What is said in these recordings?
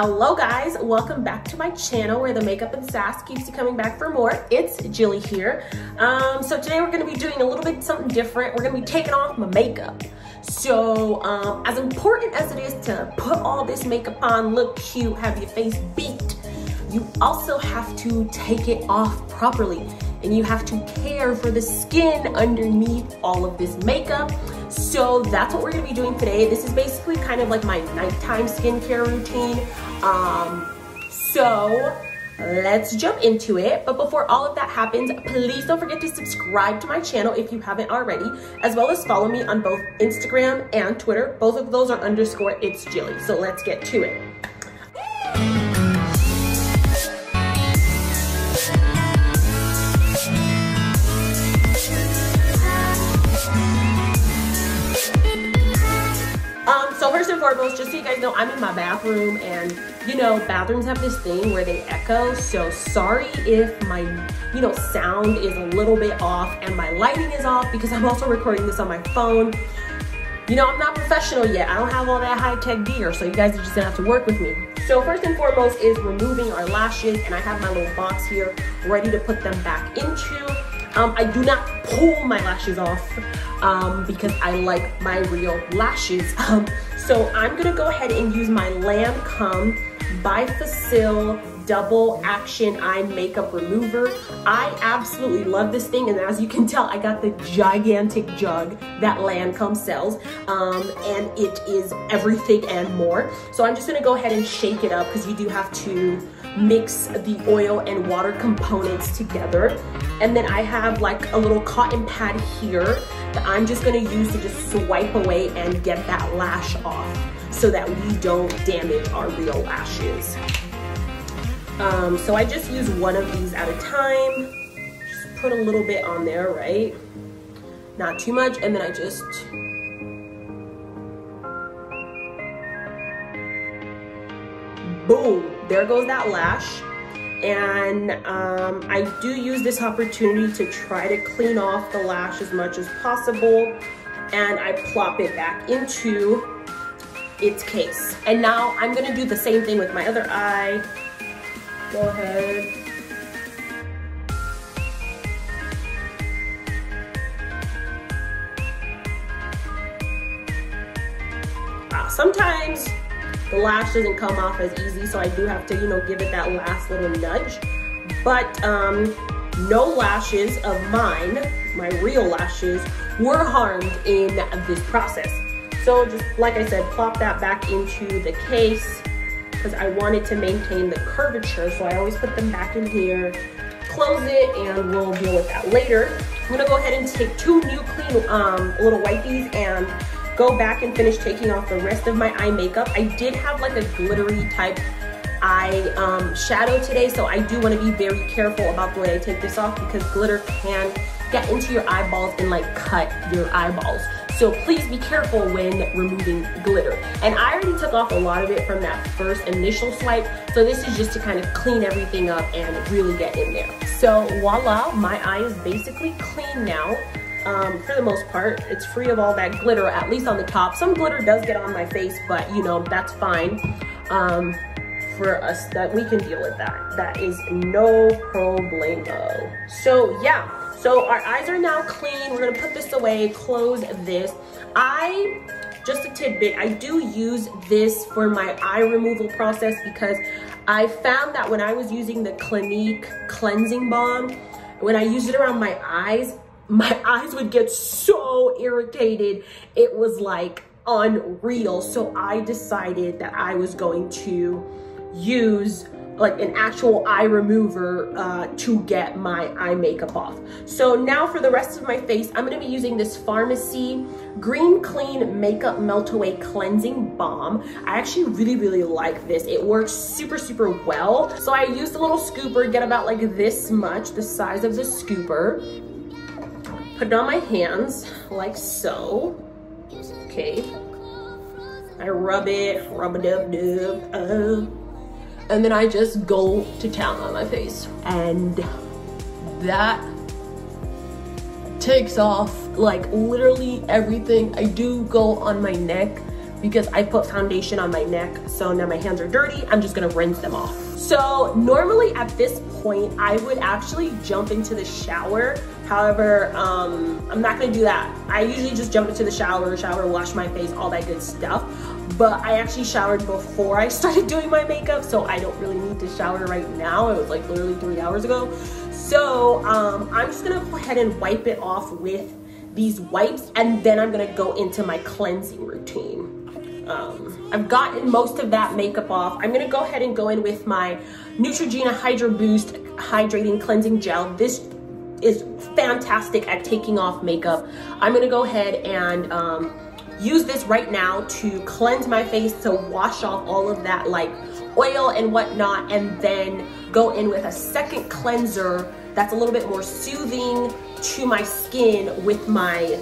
Hello guys, welcome back to my channel where the makeup and sass keeps you coming back for more. It's Gillyy here. So today we're gonna be doing a little bit something different. We're gonna be taking off my makeup. So as important as it is to put all this makeup on, look cute, have your face beat, you also have to take it off properly. And you have to care for the skin underneath all of this makeup. So that's what we're gonna be doing today. This is basically kind of like my nighttime skincare routine. So let's jump into it. But before all of that happens, please don't forget to subscribe to my channel if you haven't already, as well as follow me on both Instagram and Twitter. Both of those are _ it's Gillyy. So let's get to it. So first and foremost, just so you guys know, I'm in my bathroom, and you know, bathrooms have this thing where they echo. So sorry if my, sound is a little bit off and my lighting is off, because I'm also recording this on my phone. I'm not professional yet. I don't have all that high-tech gear, so you guys are just gonna have to work with me. So first and foremost is removing our lashes, and I have my little box here ready to put them back into. I do not pull my lashes off because I like my real lashes. So I'm gonna go ahead and use my Lancôme Bi-Facil Double Action Eye Makeup Remover. I absolutely love this thing, and as you can tell, I got the gigantic jug that Lancôme sells, and it is everything and more. So I'm just gonna go ahead and shake it up, because you do have to mix the oil and water components together. And then I have like a little cotton pad here that I'm just gonna use to just swipe away and get that lash off, so that we don't damage our real lashes. So I just use one of these at a time. Just put a little bit on there, right? Not too much, and then I just boom, there goes that lash. And I do use this opportunity to try to clean off the lash as much as possible, and I plop it back into its case. And now I'm gonna do the same thing with my other eye. Go ahead. Sometimes the lash doesn't come off as easy, so I do have to, give it that last little nudge. But no lashes of mine, my real lashes, were harmed in this process. So just like I said, plop that back into the case, because I wanted to maintain the curvature, so I always put them back in here, close it, and we'll deal with that later. I'm gonna go ahead and take two new clean little wipies and go back and finish taking off the rest of my eye makeup. I did have like a glittery type eye shadow today, so I do want to be very careful about the way I take this off, because glitter can get into your eyeballs and like cut your eyeballs. So please be careful when removing glitter. And I already took off a lot of it from that first initial swipe, so this is just to kind of clean everything up and really get in there. So voila, my eye is basically clean now. For the most part, it's free of all that glitter, at least on the top. Some glitter does get on my face, but that's fine. For us, that we can deal with that. That is no problemo. So yeah, so our eyes are now clean. We're gonna put this away, close this. Just a tidbit, I do use this for my eye removal process, because I found that when I was using the Tonique cleansing balm, when I used it around my eyes would get so irritated. It was like unreal. So I decided that I was going to use like an actual eye remover to get my eye makeup off. So now for the rest of my face, I'm gonna be using this Farmacy Green Clean Makeup Melt Away Cleansing Balm. I actually really like this. It works super well. So I used a little scooper, get about like this much, the size of the scooper. Put it on my hands like so. Okay. I rub it dub. And then I just go to town on my face. And that takes off like literally everything. I do go on my neck because I put foundation on my neck. So now my hands are dirty. I'm just gonna rinse them off. So normally at this point, I would actually jump into the shower. However, I'm not gonna do that. I usually just jump into the shower, wash my face, all that good stuff. But I actually showered before I started doing my makeup, so I don't really need to shower right now. It was like literally 3 hours ago. So I'm just gonna go ahead and wipe it off with these wipes, and then I'm gonna go into my cleansing routine. I've gotten most of that makeup off. I'm gonna go ahead and go in with my Neutrogena Hydroboost Hydrating Cleansing Gel. This is fantastic at taking off makeup. I'm gonna go ahead and use this right now to cleanse my face, to wash off all of that like oil and whatnot, and then go in with a second cleanser that's a little bit more soothing to my skin with my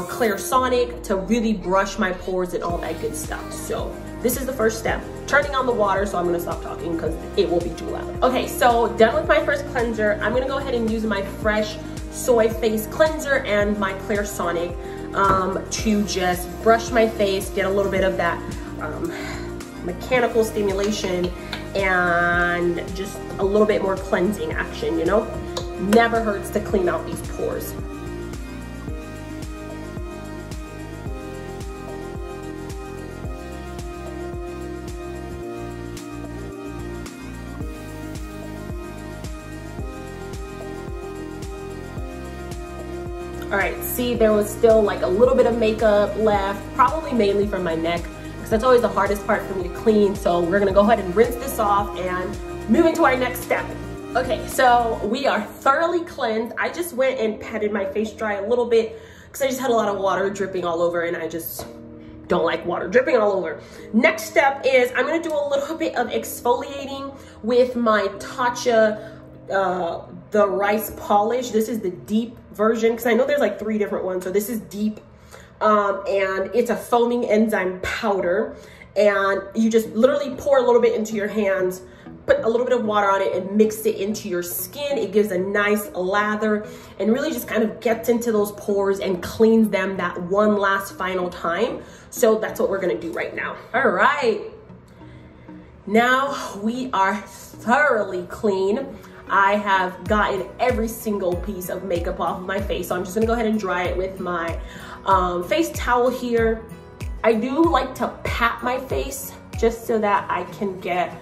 Clairsonic to really brush my pores and all that good stuff. So this is the first step, turning on the water. So I'm gonna stop talking because it will be too loud. Okay, so done with my first cleanser. I'm gonna go ahead and use my fresh soy face cleanser and my Clairsonic to just brush my face, get a little bit of that mechanical stimulation and just a little bit more cleansing action, you know? Never hurts to clean out these pores. All right, see, there was still like a little bit of makeup left, probably mainly from my neck, because that's always the hardest part for me to clean. So we're gonna go ahead and rinse this off and move into our next step. Okay, so we are thoroughly cleansed. I just went and patted my face dry a little bit because I just had a lot of water dripping all over, and I just don't like water dripping all over. Next step is I'm gonna do a little bit of exfoliating with my Tatcha the rice polish. This is the deep version because I know there's like 3 different ones. So this is deep and it's a foaming enzyme powder, and you just literally pour a little bit into your hands, put a little bit of water on it and mix it into your skin. It gives a nice lather and really just kind of gets into those pores and cleans them that one last final time. So that's what we're gonna do right now. All right, now we are thoroughly clean. I have gotten every single piece of makeup off of my face, so I'm just gonna go ahead and dry it with my face towel here. I do like to pat my face just so that I can get,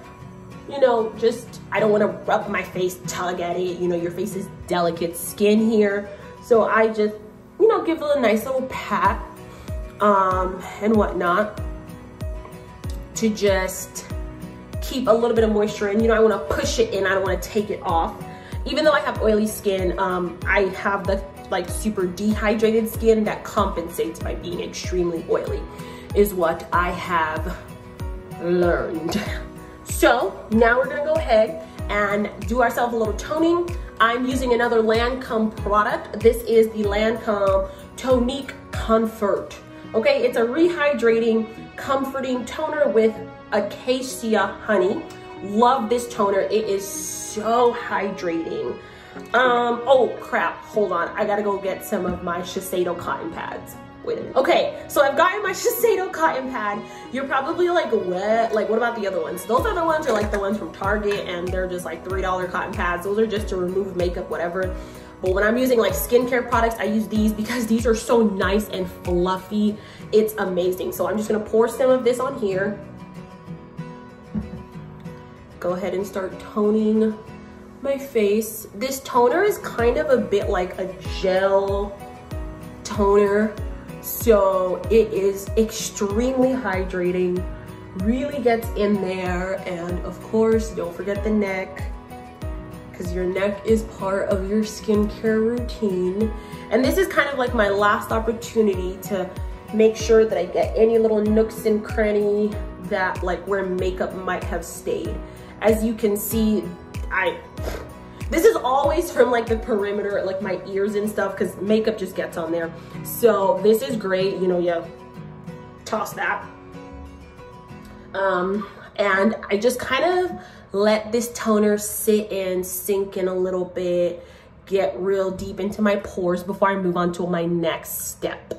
you know, just, I don't wanna rub my face, tug at it. You know, your face is delicate skin here. So I just, you know, give it a nice little pat and whatnot to just keep a little bit of moisture in. You know, I want to push it in, I don't want to take it off. Even though I have oily skin, I have the like super dehydrated skin that compensates by being extremely oily, is what I have learned. So now we're gonna go ahead and do ourselves a little toning. I'm using another Lancôme product. This is the Lancôme Tonique Confort. Okay, it's a rehydrating, comforting toner with Acacia honey. Love this toner. It is so hydrating. Oh crap, hold on. I gotta go get some of my Shiseido cotton pads. Wait a minute. Okay, so I've gotten my Shiseido cotton pad. You're probably like, what? Like, what about the other ones? Those other ones are like the ones from Target, and they're just like $3 cotton pads. Those are just to remove makeup, whatever. But when I'm using like skincare products, I use these because these are so nice and fluffy. It's amazing. So I'm just gonna pour some of this on here. Go ahead and start toning my face. This toner is kind of a bit like a gel toner. So it is extremely hydrating, really gets in there. And of course, don't forget the neck, because your neck is part of your skincare routine. And this is kind of like my last opportunity to make sure that I get any little nooks and cranny that like where makeup might have stayed. As you can see, this is always from like the perimeter, like my ears and stuff, because makeup just gets on there. So this is great, you know, you toss that. And I just kind of let this toner sit and sink in a little bit, get real deep into my pores before I move on to my next step.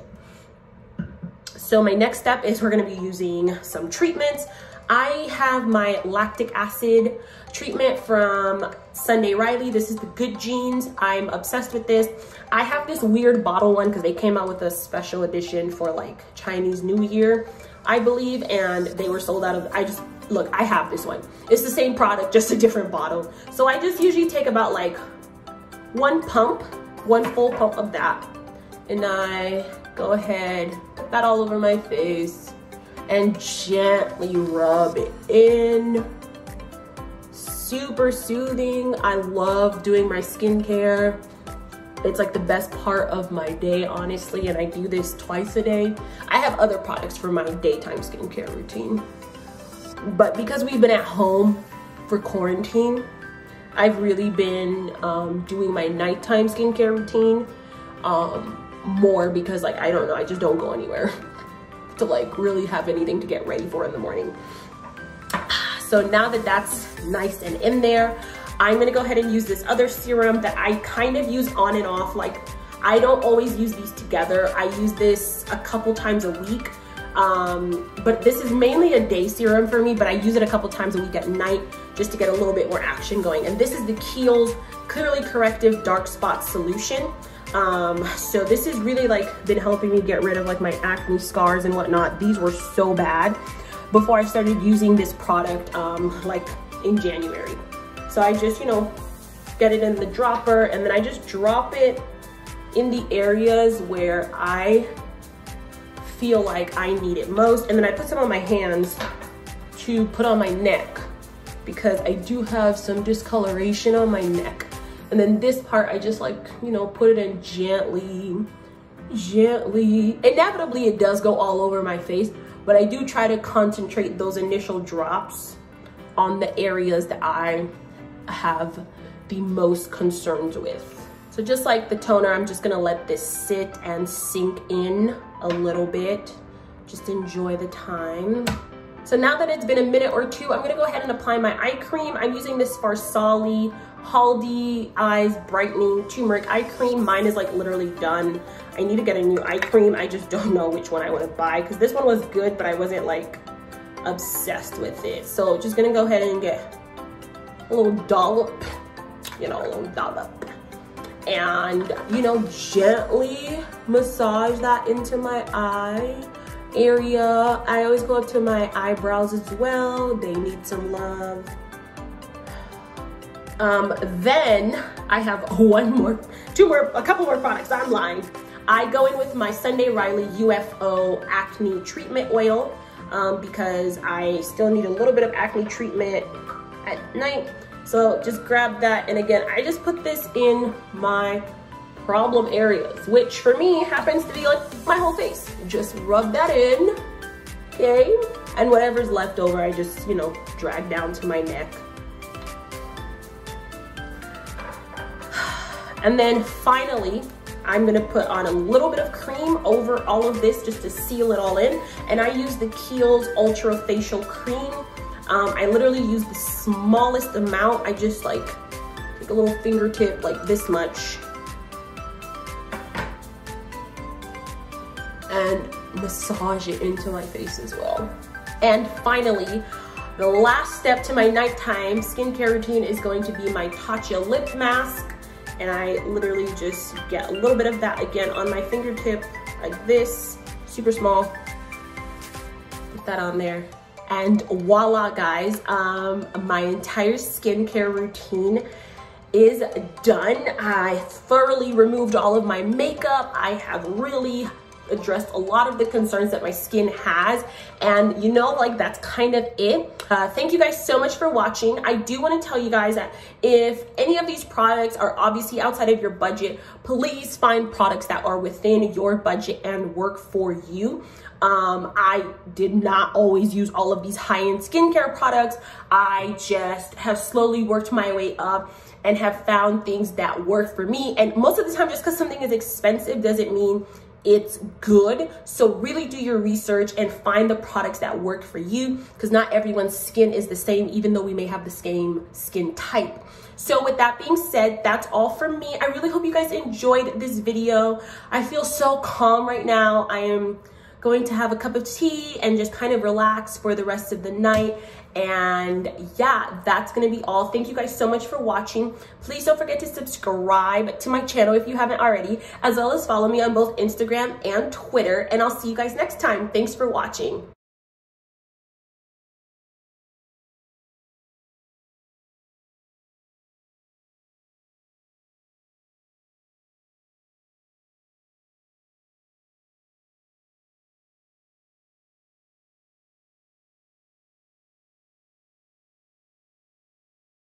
So my next step is we're gonna be using some treatments. I have my lactic acid treatment from Sunday Riley. This is the Good Genes. I'm obsessed with this. I have this weird bottle one because they came out with a special edition for like Chinese New Year, I believe, and they were sold out of, look, I have this one. It's the same product, just a different bottle. So I just usually take about like one full pump of that. And I go ahead, put that all over my face and gently rub it in. Super soothing. I love doing my skincare. It's like the best part of my day, honestly, and I do this twice a day. I have other products for my daytime skincare routine, but because we've been at home for quarantine, I've really been doing my nighttime skincare routine more because, like, I don't know, I just don't go anywhere to like really have anything to get ready for in the morning. So now that that's nice and in there, I'm gonna go ahead and use this other serum that I kind of use on and off. Like, I don't always use these together. I use this a couple times a week. But this is mainly a day serum for me, but I use it a couple times a week at night just to get a little bit more action going. And this is the Kiehl's Clearly Corrective Dark Spot Solution. So this has really like been helping me get rid of like my acne scars and whatnot. These were so bad before I started using this product like in January. So I just, you know, get it in the dropper and then I just drop it in the areas where I feel like I need it most. And then I put some on my hands to put on my neck because I do have some discoloration on my neck. And then this part, I just like, you know, put it in gently. Inevitably, it does go all over my face, but I do try to concentrate those initial drops on the areas that I have the most concerns with. So just like the toner, I'm just gonna let this sit and sink in a little bit. Just enjoy the time. So now that it's been a minute or two, I'm gonna go ahead and apply my eye cream. I'm using this Farsali Haldi Eyes Brightening Turmeric Eye Cream. Mine is like literally done. I need to get a new eye cream. I just don't know which one I want to buy because this one was good, but I wasn't like obsessed with it. So just gonna go ahead and get a little dollop, you know, a little dollop. And, you know, gently massage that into my eye area. I always go up to my eyebrows as well. They need some love. Then I have a couple more products. I'm lying. I go in with my Sunday Riley UFO Acne Treatment Oil because I still need a little bit of acne treatment at night. So just grab that, and again, I just put this in my problem areas, which for me happens to be like my whole face. Just rub that in, okay? And whatever's left over, I just, you know, drag down to my neck. And then finally, I'm gonna put on a little bit of cream over all of this just to seal it all in. And I use the Kiehl's Ultra Facial Cream. I literally use the smallest amount. I just like take a little fingertip like this much and massage it into my face as well. And finally, the last step to my nighttime skincare routine is going to be my Tatcha lip mask. And I literally just get a little bit of that again on my fingertip like this, super small. Put that on there. And voila, guys, my entire skincare routine is done. I thoroughly removed all of my makeup. I have really addressed a lot of the concerns that my skin has, and you know, like, that's kind of it. Thank you guys so much for watching. I do want to tell you guys that if any of these products are obviously outside of your budget, please find products that are within your budget and work for you. I did not always use all of these high-end skincare products. I just have slowly worked my way up and have found things that work for me. And most of the time, just because something is expensive doesn't mean it's good. So really do your research and find the products that work for you, because not everyone's skin is the same, even though we may have the same skin type. So with that being said, that's all from me. I really hope you guys enjoyed this video. I feel so calm right now. I am going to have a cup of tea and just kind of relax for the rest of the night. And yeah, that's gonna be all. Thank you guys so much for watching. Please don't forget to subscribe to my channel if you haven't already, as well as follow me on both Instagram and Twitter. And I'll see you guys next time. Thanks for watching.